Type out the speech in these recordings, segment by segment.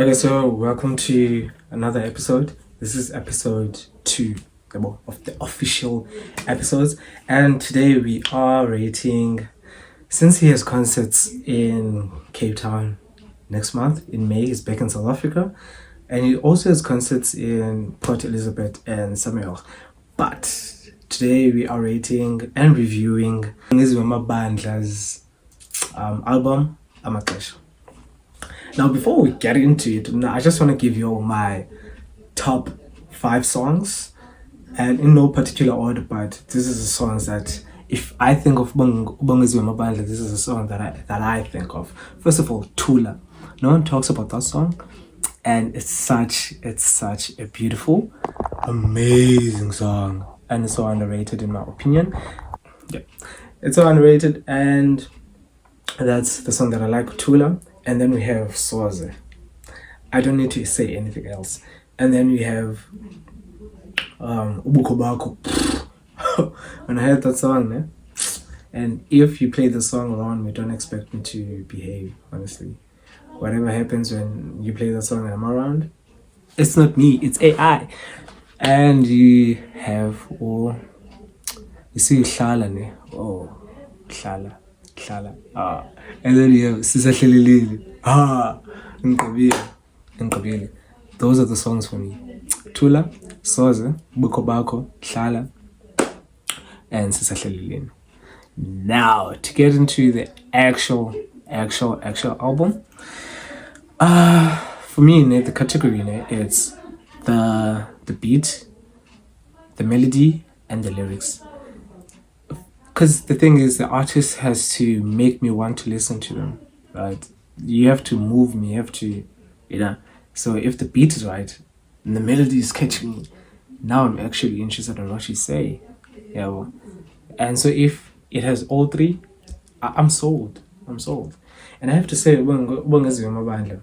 Okay, so welcome to another episode. This is episode 2 of the official episodes, and today we are rating, since he has concerts in Cape Town next month in May. He's back in South Africa, and he also has concerts in Port Elizabeth and Samuel. But today we are rating and reviewing Bongeziwe Mabandla's album Amaxesha. Now, before we get into it, I just want to give you my top 5 songs, and in no particular order, but this is the songs that, if I think of Bongeziwe Mabandla, this is a song that I think of. First of all, Tula. No one talks about that song, and it's such a beautiful, amazing song, and it's so underrated in my opinion. Yeah, it's so underrated, and that's the song that I like, Tula. And then we have Soze. I don't need to say anything else. And then we have Ubuko Bako. When I heard that song, and if you play the song around me, don't expect me to behave, honestly. Whatever happens when you play the song and I'm around, it's not me, it's AI. And you have, you see Shala, Shala. And then you have Sisahlelelele. Ngqibile. Those are the songs for me. Tula, Soze, Buko Bako, Hlala, and Sisahlelelele. Now, to get into the actual album, for me, the category, it's the beat, the melody, and the lyrics. Because the thing is, the artist has to make me want to listen to them, right? You have to move me, you have to, So if the beat is right and the melody is catching me, now I'm actually interested in what you say. Yeah. And so if it has all three, I'm sold. And I have to say, Bongeziwe Mabandla,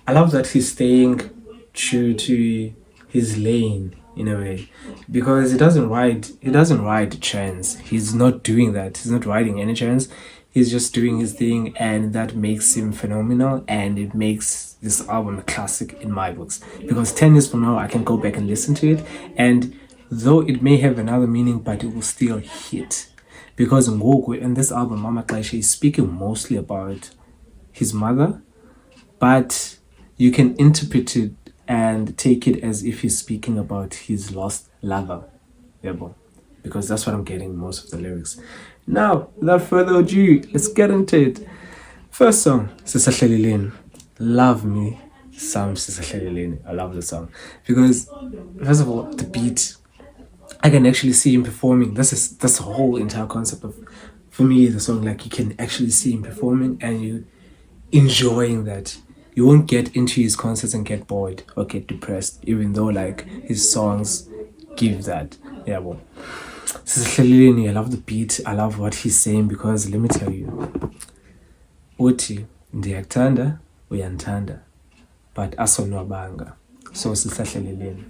I love that he's staying true to his lane in a way, because he doesn't ride trends. He's not doing that. He's not riding any trends. He's just doing his thing, and that makes him phenomenal, and it makes this album a classic in my books, because 10 years from now I can go back and listen to it, and though it may have another meaning, but it will still hit, because in this album Amaxesha is speaking mostly about his mother, but you can interpret it and take it as if he's speaking about his lost lover. Because that's what I'm getting most of the lyrics. Now, without further ado, let's get into it. First song, Sisahlelelele. Love me some Sisahlelelele. I love the song. Because, first of all, the beat, I can actually see him performing. That's the whole entire concept of, for me, the song. Like, you can actually see him performing and you enjoying that. You won't get into his concerts and get bored or get depressed, even though his songs give that. I love the beat. I love what he's saying, because let me tell you, uthi ndiyakuthanda uyandithanda but asonwabanga, so sisahleleleni.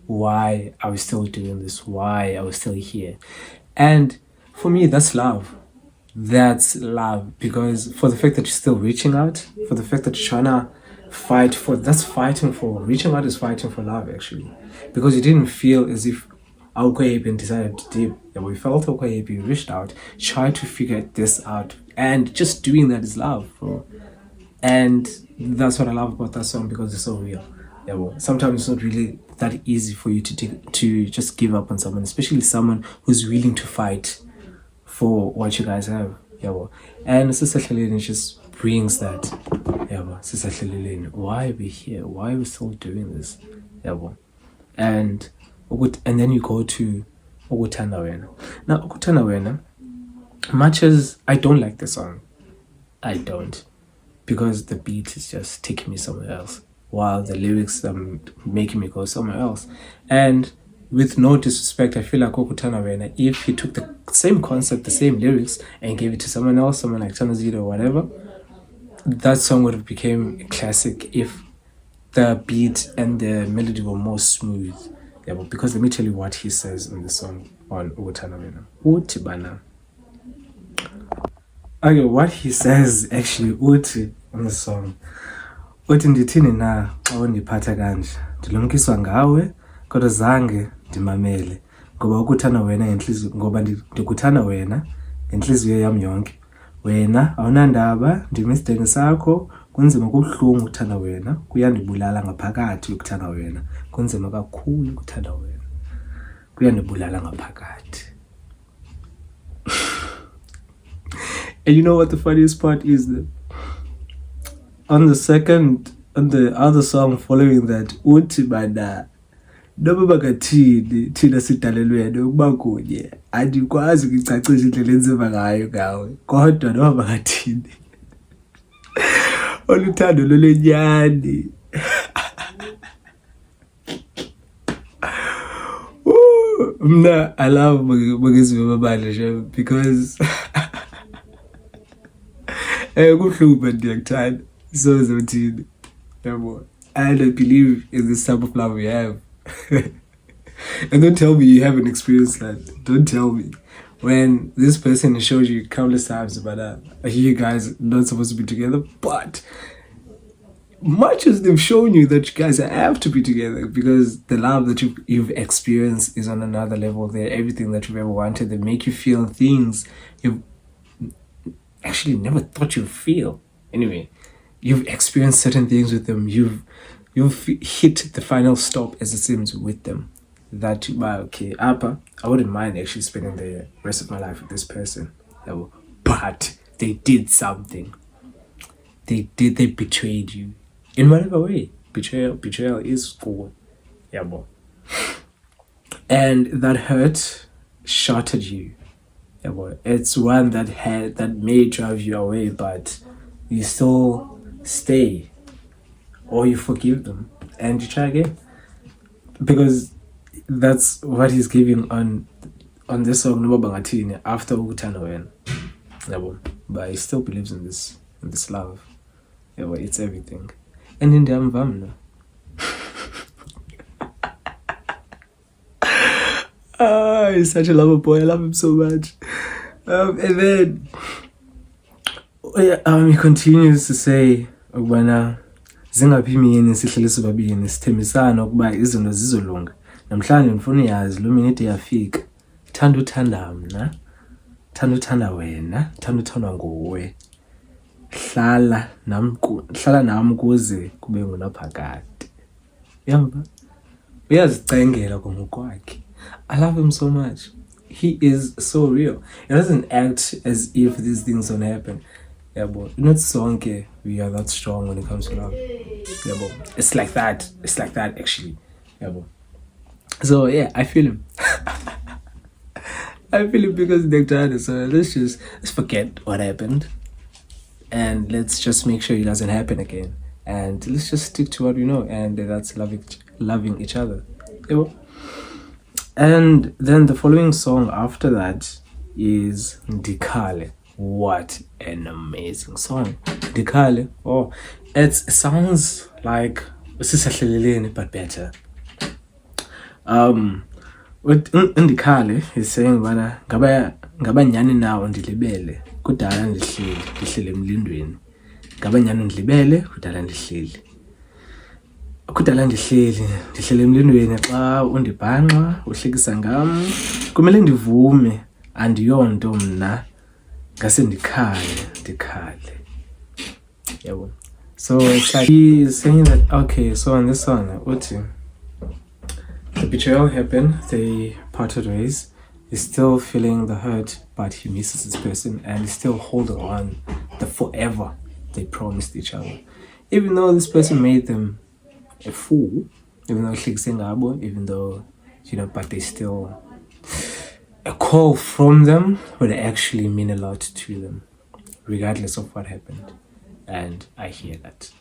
Why are we still doing this? Why are we still here? And for me, that's love. That's love, because for the fact that you're still reaching out, for the fact that you're trying to fight for, reaching out is fighting for love, actually, because you didn't feel as if okay and decided to dip. We felt okay, you reached out, tried to figure this out, and just doing that is love, bro. And that's what I love about that song, because it's so real. Sometimes it's not really that easy for you to just give up on someone, especially someone who's willing to fight for what you guys have. And Sisahlelelele just brings that. Sisahlelelele, why are we here? Why are we still doing this? And then you go to Ukuthanda Wena. Now, Ukuthanda Wena, much as I don't like the song, I don't, because the beat is just taking me somewhere else, while the lyrics are making me go somewhere else. And with no disrespect, I feel like Ukuthanda Wena, if he took the same concept, the same lyrics, and gave it to someone else, someone like Tanazito or whatever, that song would have become a classic if the beat and the melody were more smooth. Because let me tell you what he says in the song on Ukuthanda Wena. Uthi bana. Okay, what he says actually, Uthi on the song. Uthi ndithini na xa undiphatha kanje, ndilumkiswa ngawe kodwa zange ndimamele, ngoba ukuthanda wena ngenhliziyo, ngoba ndikuthanda wena ngenhliziyo yam yonke. Wena awunandaba ndimisidenge sakho, kunzima kubuhlungu ukuthanda wena, kuyandibulala ngaphakathi ukuthanda wena, kunzima kakhulu ukuthanda wena, kuyandibulala ngaphakathi. And you know what the funniest part is? That on the other song following that, uthi bana noba bakathini thina sidalelwene ukuba kunye, andikwazi ukuyicacisha indlela enzima ngayo ngawe, kodwa noba bakathini oluthando lolwenyani. Mna I love Bongeziwe Mabandla because kubuhlungu but ndiyakuthanda so zothini, yabo. And I believe in this type of love we have. And don't tell me you haven't experienced that. Don't tell me. When this person showed you countless times about you guys are not supposed to be together, but much as they've shown you that you guys have to be together because the love that you've experienced is on another level. They're everything that you've ever wanted. They make you feel things you've actually never thought you'd feel. Anyway, you've experienced certain things with them. You've hit the final stop, as it seems, with them. That okay, Appa, I wouldn't mind actually spending the rest of my life with this person. But they did something. They betrayed you. In whatever way. Betrayal is cool. Yeah, boy. And that hurt shattered you. Yeah, boy. It's one that may drive you away, but you still stay. Or you forgive them and you try again. Because that's what he's giving on this song, Noba Bangatini, after ukuthanda wena. Yeah, but he still believes in this love. Yeah, but it's everything. And in the Amvamna. He's such a lover boy. I love him so much. And then he continues to say, Ukubana zingaphi imini sihlele sobabini sithembisana ukuba izinto zizolunga. Namhlanje ndifuna uyazi lo minute iyafika. Thanda uthanda mna. Thanda uthanda wena. Thanda uthandwa nguwe. Hlala nam kuze kube ngunaphakade. Yamba. Uyazicengela ngokwakhe. I love him so much. He is so real. He doesn't act as if these things don't happen. Yeah, but not sonke we are that strong when it comes to love. Yeah, but it's like that. It's like that actually. Yeah, but so yeah, I feel him. I feel it because they're tired. So let's forget what happened, and let's just make sure it doesn't happen again. And let's just stick to what we know, and that's loving each other. Yeah, well. And then the following song after that is Ndikale. What an amazing song. Ndikale. Oh, it sounds like Sisahleleleni but better. What Ndikale is saying bana ngaba nyani nawo ndilibele kudala ndihlele emlindweni. Ngaba nyani ndilibele kudala ndihlele. Kudala ndihlele emlindweni xa undibhanqa uhlekisa ngam. Kumele ndivume andiyonto mna ngase ndikhale. Yabo. So it's like he is saying that okay, so on this song uthi the betrayal happened, they parted ways. He's still feeling the hurt, but he misses this person and he's still holding on the forever they promised each other. Even though this person made them a fool, even though but they still, a call from them would actually mean a lot to them, regardless of what happened. And I hear that.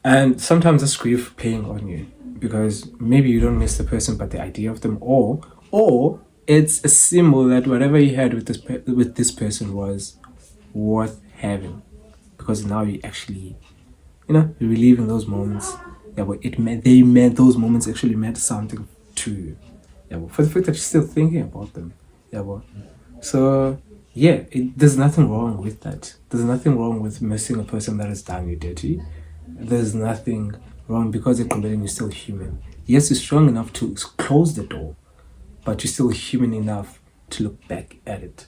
And sometimes that's grief playing on you, because maybe you don't miss the person, but the idea of them, or it's a symbol that whatever you had with this person was worth having, because now you actually, you're reliving those moments. Yeah, but those moments actually meant something to you. Yeah, but for the fact that you're still thinking about them. Yeah, but so there's nothing wrong with that. There's nothing wrong with missing a person that has done you dirty. There's nothing wrong because you're still human. Yes, you're strong enough to close the door, but you're still human enough to look back at it.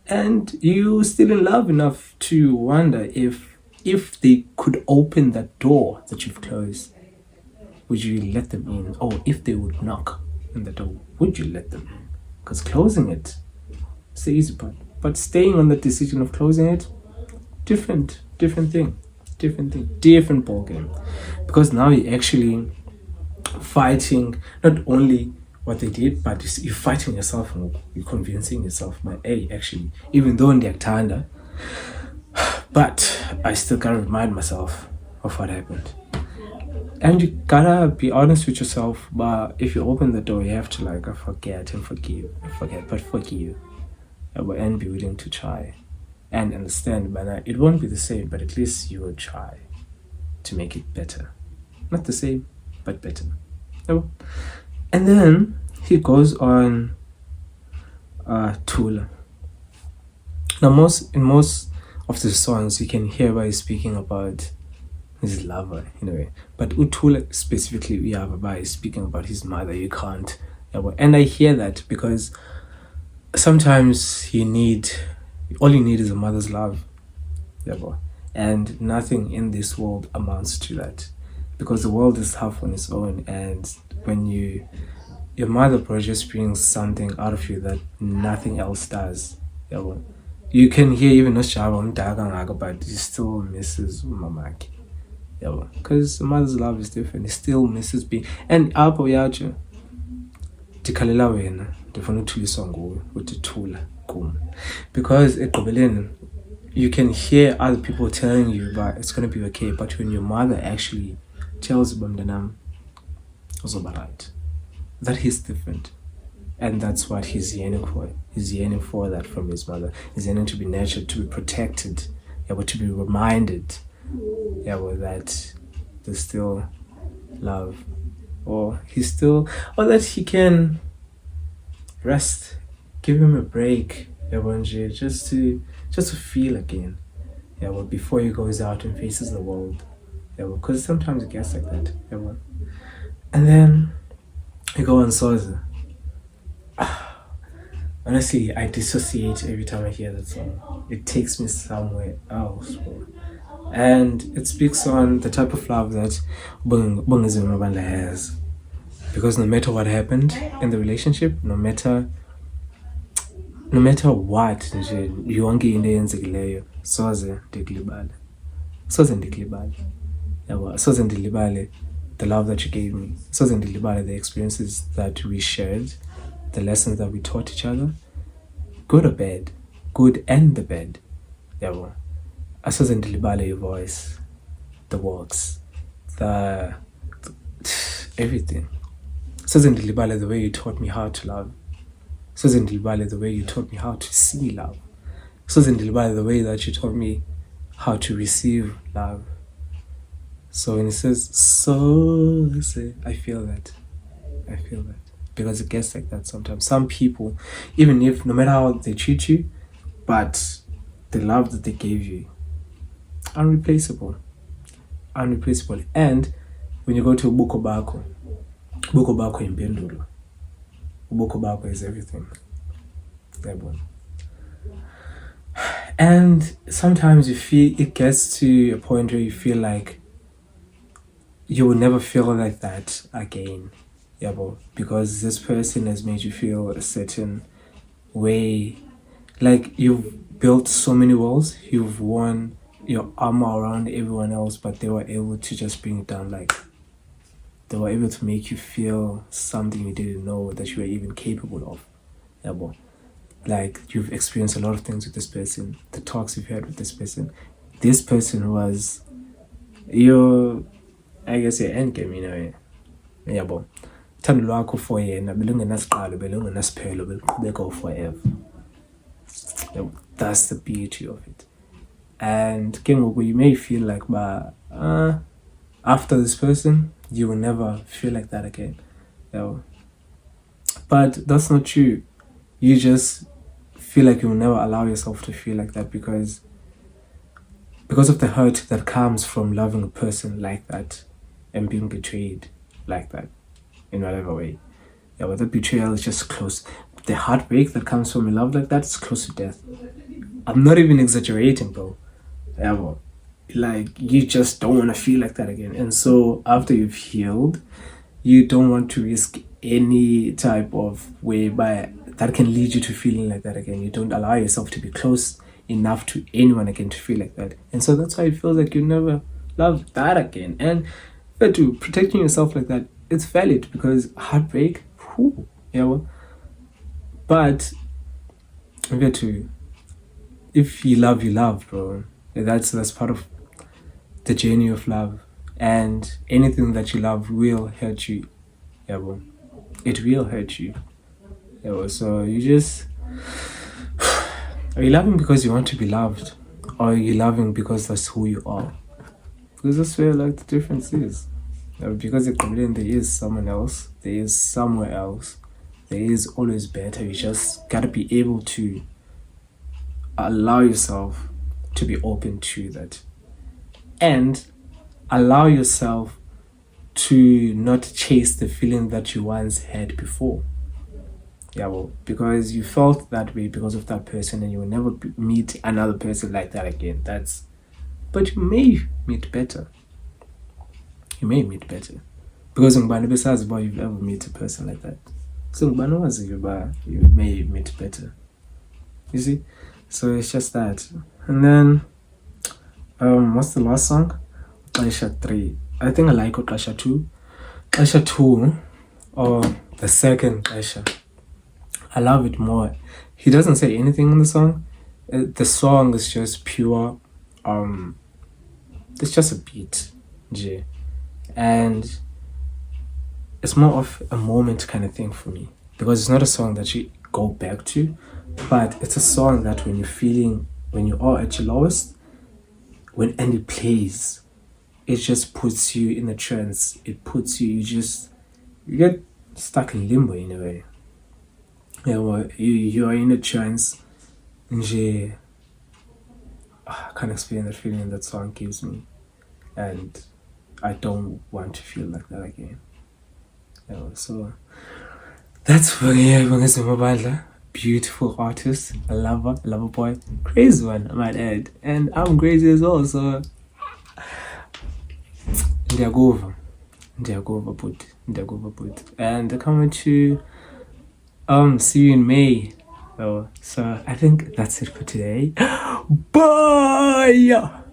And you're still in love enough to wonder if they could open that door that you've closed, would you let them in? Or if they would knock on the door, would you let them in? Because closing it, it's the easy part. But staying on the decision of closing it, different thing. Different ball game. Because now you're actually fighting not only what they did, but you're fighting yourself and you're convincing yourself, hey, actually, even though in the Aktanda, but I still gotta remind myself of what happened. And you gotta be honest with yourself, but if you open the door, you have to forget and forgive. Forgive. And be willing to try. And understand, but it won't be the same, but at least you will try to make it better. Not the same, but better. And then he goes on Tula. Now in most of the songs you can hear where he's speaking about his lover in a way. But Utula specifically Uyava is speaking about his mother. You can't. And I hear that because sometimes all you need is a mother's love. And nothing in this world amounts to that. Because the world is tough on its own, and when your mother just brings something out of you that nothing else does. You can hear even but you still misses mamaki. Because the mother's love is different. It still misses being. And apho yacho tikhalela wena ndifuna uthuliswa nguwe uthula kum. Because ekugqibeleni you can hear other people telling you but it's going to be okay, but when your mother actually tells you mntanam uzoba right, that is different. And that's what he's yearning for. He's yearning for that from his mother. He's yearning to be nurtured, to be protected, to be reminded that there's still love, or that he can rest, give him a break, just to feel again, before he goes out and faces the world, because sometimes it gets like that, and then you go on Soza. Honestly, I dissociate every time I hear that song. It takes me somewhere else, bro. And it speaks on the type of love that Bongeziwe Mabandla has. Because no matter what happened in the relationship, no matter what, yonke into eyenzekileyo soze ndikulibale. Soze ndilibale the love that you gave me. Soze ndilibale the experiences that we shared, the lessons that we taught each other, good or bad, good and the bad. Asoze ndilibale your voice, the walks, the everything. Asoze ndilibale the way you taught me how to love. Asoze ndilibale the way you taught me how to see love. Asoze ndilibale the way that you taught me how to receive love. So when it says so, I feel that. Because it gets like that sometimes. Some people, even if no matter how they treat you, but the love that they gave you, unreplaceable. And when you go to Buko Bako in Benduru, Buko Bako is everything. And sometimes you feel, it gets to a point where you feel like you will never feel like that again. Because this person has made you feel a certain way. Like you've built so many walls, you've worn your armor around everyone else, but they were able to just bring it down. Like they were able to make you feel something you didn't know that you were even capable of. Like you've experienced a lot of things with this person, the talks you've had with this person. This person was your end game in a way. Thando lwakho for yena belungenasiqalo belungenasiphelo beluqhubeka forever. That's the beauty of it. And ke ngoku you may feel like after this person you will never feel like that again. But that's not true. You just feel like you'll never allow yourself to feel like that because of the hurt that comes from loving a person like that and being betrayed like that in whatever way. Yeah, but that betrayal is just close. The heartbreak that comes from a love like that is close to death. I'm not even exaggerating, bro. Ever. Like, you just don't want to feel like that again. And so after you've healed, you don't want to risk any type of way by that can lead you to feeling like that again. You don't allow yourself to be close enough to anyone again to feel like that. And so that's why it feels like you never love that again. And but to protecting yourself like that, it's valid because heartbreak, whew, yeah, well, but if you love, bro. That's part of the journey of love. And anything that you love will hurt you. Yeah, bro. It will hurt you. Yeah, bro. So you just are you loving because you want to be loved? Or are you loving because that's who you are? Because that's where like the difference is. Because there is someone else, there is somewhere else, there is always better. You just gotta be able to allow yourself to be open to that. And allow yourself to not chase the feeling that you once had before. Yeah, well, because you felt that way because of that person and you will never meet another person like that again. But you may meet better. You may meet better. Because ngubani besazi uba you've ever meet a person like that. So ngubani wazi uba you may meet better. You see? So it's just that. And then, what's the last song? Xesha 3. I think I like Xesha 2. Xesha 2, or the second Xesha. I love it more. He doesn't say anything in the song. The song is just pure, it's just a beat. J. And it's more of a moment kind of thing for me. Because it's not a song that you go back to, but it's a song that when you are at your lowest, when Andy plays, it just puts you in a trance. It puts you you get stuck in limbo in a way. Yeah, well, you are in a trance. And I can't explain that feeling that song gives me. And I don't want to feel like that again. Yeah, so that's Bongeziwe Mabandla. Beautiful artist, a lover boy, crazy one, I might add. And I'm crazy as well, so Ndiagova put. And I come to see you in May. So I think that's it for today. Bye.